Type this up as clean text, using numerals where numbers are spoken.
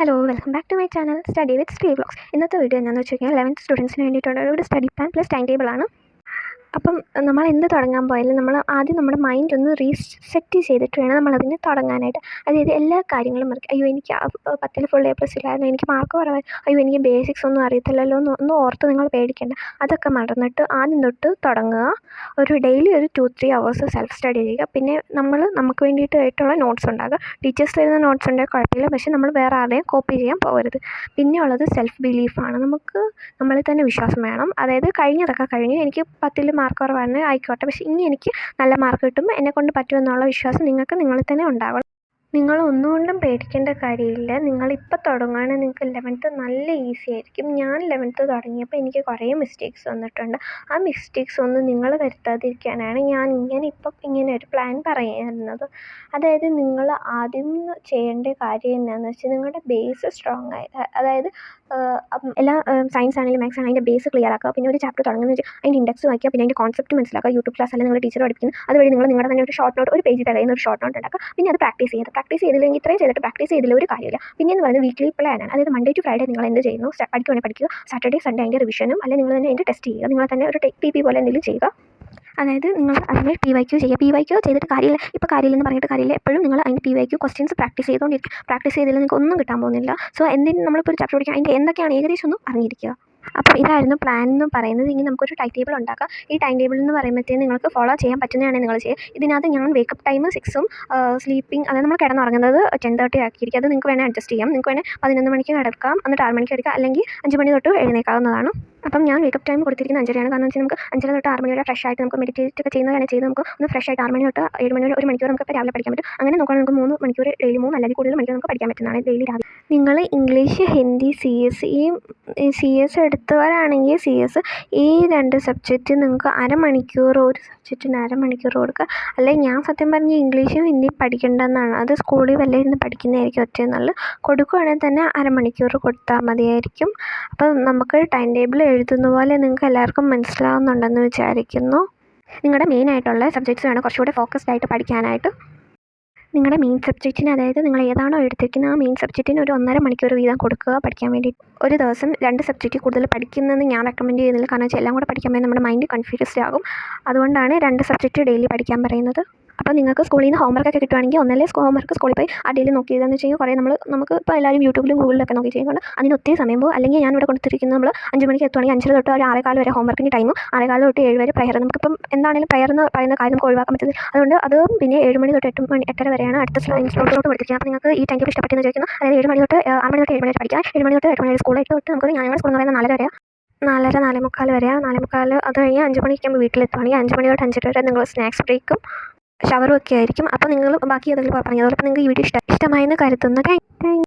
Hello welcome back to my channel study with stay vlogs. ഇന്നത്തെ video എന്താണെന്ന് വെച്ച് കഴിഞ്ഞാൽ 11th സ്റ്റുഡൻസിന് വേണ്ടിയിട്ടുള്ള ഒരു സ്റ്റഡി പ്ലാൻ പ്ലസ് ടൈം ടേബിളാണ്. അപ്പം നമ്മൾ എന്ത് തുടങ്ങാൻ പോയാലും നമ്മൾ ആദ്യം നമ്മുടെ മൈൻഡ് ഒന്ന് റീസെറ്റ് ചെയ്തിട്ട് വേണം നമ്മളതിന് തുടങ്ങാനായിട്ട്. അതായത് എല്ലാ കാര്യങ്ങളും മറക്കുക. അയ്യോ എനിക്ക് 10ൽ ഫുൾ A+ ഇല്ലായിരുന്നു, എനിക്ക് മാർക്ക് കുറവായി, അയ്യോ എനിക്ക് ബേസിക്സ് ഒന്നും അറിയത്തില്ലല്ലോ എന്ന് ഓർത്ത് നിങ്ങൾ പേടിക്കേണ്ട. അതൊക്കെ മറന്നിട്ട് ആദ്യം തൊട്ട് തുടങ്ങുക. ഒരു ഡെയിലി ഒരു 2-3 hours സെൽഫ് സ്റ്റഡി ചെയ്യുക. പിന്നെ നമുക്ക് വേണ്ടിയിട്ടായിട്ടുള്ള നോട്ട്സ് ഉണ്ടാക്കുക. ടീച്ചേഴ്സ് തരുന്ന നോട്ട്സ് ഉണ്ടെങ്കിൽ കുഴപ്പമില്ല, പക്ഷേ നമ്മൾ വേറെ ആരുടെയും കോപ്പി ചെയ്യാൻ പോകരുത്. പിന്നെ ഉള്ളത് സെൽഫ് ബിലീഫാണ്. നമുക്ക് നമ്മളിൽ തന്നെ വിശ്വാസം വേണം. അതായത് കഴിഞ്ഞതൊക്കെ കഴിഞ്ഞു, എനിക്ക് 10ൽ മാർക്ക് കുറവാണ് ആയിക്കോട്ടെ, പക്ഷേ ഇനി എനിക്ക് നല്ല മാർക്ക് കിട്ടുമ്പോൾ എന്നെക്കൊണ്ട് പറ്റുമെന്നുള്ള വിശ്വാസം നിങ്ങൾക്ക് നിങ്ങളിൽ തന്നെ ഉണ്ടാവണം. നിങ്ങൾ ഒന്നുകൊണ്ടും പേടിക്കേണ്ട കാര്യമില്ല. നിങ്ങളിപ്പോൾ തുടങ്ങുകയാണെങ്കിൽ നിങ്ങൾക്ക് 11th നല്ല ഈസി ആയിരിക്കും. ഞാൻ 11th തുടങ്ങിയപ്പോൾ എനിക്ക് കുറേ മിസ്റ്റേക്സ് വന്നിട്ടുണ്ട്. ആ മിസ്റ്റേക്സ് ഒന്നും നിങ്ങൾ വരുത്താതിരിക്കാനാണ് ഞാൻ ഇങ്ങനെ ഒരു പ്ലാൻ പറയുന്നത്. അതായത് നിങ്ങൾ ആദ്യം ചെയ്യേണ്ട കാര്യം എന്താണെന്ന് വെച്ചാൽ നിങ്ങളുടെ ബേസ് സ്ട്രോങ് ആയി, അതായത് എല്ലാ സയൻസ് ആണെങ്കിലും മാത്സ് ആണെങ്കിലും അതിൻ്റെ ബേസ് ക്ലിയർ ആക്കുക. പിന്നെ ഒരു ചാപ്റ്റർ തുടങ്ങുന്നത് വെച്ചാൽ അതിൻ്റെ ഇൻഡെക്സ് വായിക്കുക, പിന്നെ അതിൻ്റെ കോൺസെപ്റ്റ് മനസ്സിലാക്കുക. യൂട്യൂബ് ക്ലാസ് അല്ലെങ്കിൽ നിങ്ങൾ ടീച്ചർ പഠിക്കുന്നത് അതുവഴി നിങ്ങളുടെ തന്നെ ഒരു ഷോർട്ട് നോട്ട്, ഒരു പേജിൽ തകയുന്ന ഒരു ഷോർട്ട് നോട്ട് ഉണ്ടാക്കുക. പിന്നെ അത് പ്രാക്ടീസ് ചെയ്തില്ലെങ്കിൽ ഇത്രയും ചെയ്തിട്ട് പ്രാക്ടീസ് ചെയ്തില്ല ഒരു കാര്യമില്ല. പിന്നെ എന്ന് പറയുന്നത് വീക്ക്ലി പ്ലാനാണ്. അതായത് മൺഡേ ടു ഫ്രൈഡേ നിങ്ങൾ എന്ത് ചെയ്യുന്നു, പഠിക്കുകയാണെങ്കിൽ പഠിക്കുക. സാറ്റർഡേ സൺഡേ അതിൻ്റെ റിവിഷനും, അല്ലെങ്കിൽ നിങ്ങൾ തന്നെ അതിൻ്റെ ടെസ്റ്റ് ചെയ്യുക. നിങ്ങൾ തന്നെ ഒരു TP പോലെ എന്തെങ്കിലും ചെയ്യുക. അതായത് നിങ്ങൾ അതിനെ PYQ ചെയ്യുക. PYQ ചെയ്തിട്ട് കാര്യമില്ല, ഇപ്പോൾ കാര്യമില്ലെന്ന് പറഞ്ഞിട്ട് കാര്യമില്ല. എപ്പോഴും നിങ്ങൾ അതിൻ്റെ PYQ ക്വസ്റ്റ്യൻസ് പ്രാക്ടീസ് ചെയ്തുകൊണ്ടിരിക്കുക. പ്രാക്ടീസ് ചെയ്തില്ല നിങ്ങൾക്ക് ഒന്നും കിട്ടാൻ പോകുന്നില്ല. സോ എന്തെങ്കിലും നമ്മളിപ്പോൾ ഒരു ചാപ്റ്റർ പഠിക്കുക, അതിൻ്റെ എന്തൊക്കെയാണ് ഏകദേശം ഒന്ന് അറിഞ്ഞിരിക്കുക. അപ്പോൾ ഇതായിരുന്നു പ്ലാൻ എന്ന് പറയുന്നത്. ഇനി നമുക്കൊരു ടൈം ടേബിൾ ഉണ്ടാക്കാം. ഈ ടൈം ടേബിൾ എന്ന് പറയുമ്പോഴത്തേന് നിങ്ങൾക്ക് ഫോളോ ചെയ്യാൻ പറ്റുന്നതാണെങ്കിൽ നിങ്ങൾ ചെയ്യുക. ഇതിനകത്ത് ഞാൻ വേക്കപ്പ് ടൈം 6ഉം സ്ലീപ്പിംഗ്, അതായത് നമ്മൾ കിടന്നുറങ്ങുന്നത് 10:30 ആക്കിയിരിക്കുക. അത് നിങ്ങൾക്ക് വേണേൽ അഡ്ജസ്റ്റ് ചെയ്യാം. നിങ്ങൾക്ക് വേണേൽ 11 മണിക്ക് കിടക്കാം, എന്നിട്ട് 6 മണിക്ക് എടുക്കാം, അല്ലെങ്കിൽ 5 മണി തൊട്ട് എഴുന്നേക്കാവുന്നതാണ്. അപ്പം ഞാൻ വേക്കപ്പ് ടൈം കൊടുത്തിരിക്കുന്നത് 5:30ആണ്. കാരണം വെച്ചാൽ നമുക്ക് 5:30 തൊട്ട് 6 മണി വരെ ഫ്രഷ് ആയിട്ട് നമുക്ക് മെഡിറ്റേറ്റ് ഒക്കെ ചെയ്യുന്നതാണ് ചെയ്ത് നമുക്ക് ഒന്ന് ഫ്രഷ് ആയിട്ട് 6 മണി തൊട്ട് 7 മണി വരെ 1 മണിക്കൂർ നമുക്ക് രാവിലെ പഠിക്കാൻ പറ്റും. അങ്ങനെ നോക്കുകയാണെങ്കിൽ നമുക്ക് 3 മണിക്കൂർ ഡെയിലി, 3 അല്ലെങ്കിൽ കൂടുതൽ മണിക്കൂർ നമുക്ക് പഠിക്കാൻ പറ്റുന്നതാണ് ഡെയിലി രാവിലെ. നിങ്ങൾ ഇംഗ്ലീഷ്, ഹിന്ദി, CS എടുത്തവരാണെങ്കിൽ CS, ഈ 2 സബ്ജക്റ്റ് നിങ്ങൾക്ക് അരമണിക്കൂർ, ഒരു സബ്ജക്റ്റിന് അരമണിക്കൂർ കൊടുക്കുക. അല്ലെങ്കിൽ ഞാൻ സത്യം പറഞ്ഞാൽ ഇംഗ്ലീഷും ഹിന്ദിയും പഠിക്കേണ്ടതെന്നാണ്. അത് സ്കൂളിൽ വല്ല ഇരുന്ന് പഠിക്കുന്നതായിരിക്കും ഒറ്റ നല്ലത്. കൊടുക്കുകയാണെങ്കിൽ തന്നെ അരമണിക്കൂർ കൊടുത്താൽ മതിയായിരിക്കും. അപ്പം നമുക്ക് ടൈം ടേബിൾ എഴുതുന്ന പോലെ നിങ്ങൾക്ക് എല്ലാവർക്കും മനസ്സിലാവുന്നുണ്ടെന്ന് വിചാരിക്കുന്നു. നിങ്ങളുടെ മെയിനായിട്ടുള്ള സബ്ജക്ട്സ് വേണം കുറച്ചുകൂടെ ഫോക്കസ്ഡ് ആയിട്ട് പഠിക്കാനായിട്ട്. നിങ്ങളുടെ മെയിൻ സബ്ജക്റ്റിന്, അതായത് നിങ്ങൾ ഏതാണോ എടുത്തിരിക്കുന്നത് ആ മെയിൻ സബ്ജക്റ്റിന് ഒരു 1.5 മണിക്കൂർ വീതം കൊടുക്കുക പഠിക്കാൻ വേണ്ടി. ഒരു ദിവസം 2 സബ്ജക്റ്റ് കൂടുതൽ പഠിക്കുന്നതെന്ന് ഞാൻ റെക്കമെൻഡ് ചെയ്യുന്നില്ല. കാരണം വെച്ചാൽ എല്ലാം കൂടെ പഠിക്കാൻ വേണ്ടി നമ്മുടെ മൈൻഡ് കൺഫ്യൂസ്ഡ് ആകും. അതുകൊണ്ടാണ് 2 സബ്ജക്റ്റ് ഡെയിലി പഠിക്കാൻ പറയുന്നത്. അപ്പോൾ നിങ്ങൾക്ക് സ്കൂളിൽ നിന്ന് ഹോംവർക്കൊക്കെ കിട്ടുവാണെങ്കിൽ ഒന്നല്ലേ ഹോംവർക്ക് സ്കൂളിൽ പോയി ആ ഡെയിലി നോക്കി ചെയ്താന്ന് വെച്ച് കഴിഞ്ഞാൽ കുറേ നമുക്ക് ഇപ്പോൾ എല്ലാവരും യൂട്യൂബിലും ഗൂഗിളിലൊക്കെ നോക്കി ചെയ്യുന്നുണ്ട്. അതിന് ഒത്തിരി സമയം പോകും. അല്ലെങ്കിൽ ഞാനിവിടെ കൊടുത്തിരിക്കുന്നത് നമ്മൾ 5 മണിക്ക് എത്തുവാണെങ്കിൽ 5 തൊട്ട് ഒരു 6:15 വരെ ഹോംവർക്കിൻ്റെ ടൈമും 6:15 തൊട്ട് 7 വരെ പ്രയർ. നമുക്കിപ്പം എന്താണെങ്കിലും പ്രയർ എന്ന് പറയുന്ന കാര്യം നമുക്ക് ഒഴിവാക്കാൻ പറ്റുന്നത്. അതുകൊണ്ട് അത് പിന്നെ 7 മണി തൊട്ട് 8:30 വരെയാണ് അടുത്ത സ്ലോട്ട് കൊടുത്തിരിക്കുന്നത്. അപ്പോൾ നിങ്ങൾക്ക് ഈ ടൈം ടേബിൾ ഇഷ്ടപ്പെട്ടെന്ന് ചോദിക്കുന്നു. അതായത് 7 മണി തൊട്ട് 6 മണി തൊട്ട് 7 മണി വരെ പഠിക്കുക, 7 മണി തൊട്ട് 8 മണി വരെ സ്കൂളിൽ തൊട്ട് നമുക്ക് ഞങ്ങളുടെ സ്കൂൾ എന്ന് പറയുന്നത് 4:30 വരെ, 4:30, 4:45 വരെ, 4:45 അത് കഴിഞ്ഞ് 5 മണിക്കാകുമ്പോൾ വീട്ടിലെത്തുവാണെങ്കിൽ 5 മണി തൊട്ട് 5:30 വരെ നിങ്ങൾ സ്നാക്സ് ബ്രേക്കും ഷവറും ഒക്കെ ആയിരിക്കും. അപ്പോൾ നിങ്ങൾ ബാക്കി അതിൽ പറഞ്ഞതുപോലെ ഇപ്പോൾ നിങ്ങൾക്ക് ഈ വീഡിയോ ഇഷ്ടമായെന്ന് കരുതുന്നു. താങ്ക്